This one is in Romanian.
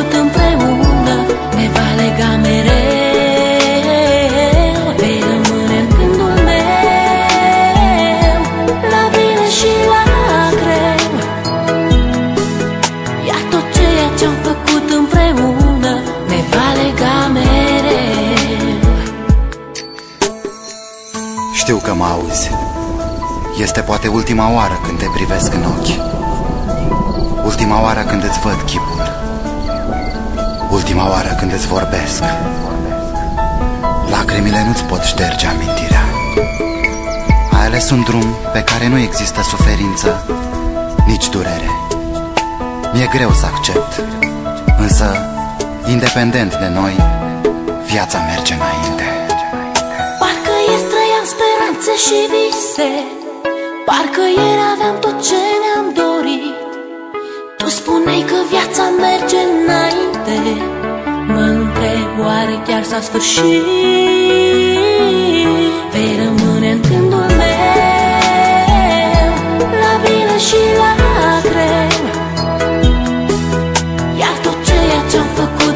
făcut împreună ne va lega mereu. Vei rămâne în gândul meu, la bine și la greu. Iar tot ceea ce-am făcut împreună ne va lega mereu. Știu că mă auzi. Este poate ultima oară când te privesc în ochi, ultima oară când îți văd chipul, ultima oară când îți vorbesc. Lacrimile nu-ți pot șterge amintirea. Ai ales un drum pe care nu există suferință, nici durere. Mi-e greu să accept, însă, independent de noi, viața merge înainte. Parcă ieri trăiam speranțe și vise, parcă ieri aveam tot ce ne-am dorit. Tu spuneai că viața merge înainte, mă întreb, oare chiar s-a sfârșit? Vei rămâne în gândul meu, la bine și la greu. Iar tot ceea ce-am făcut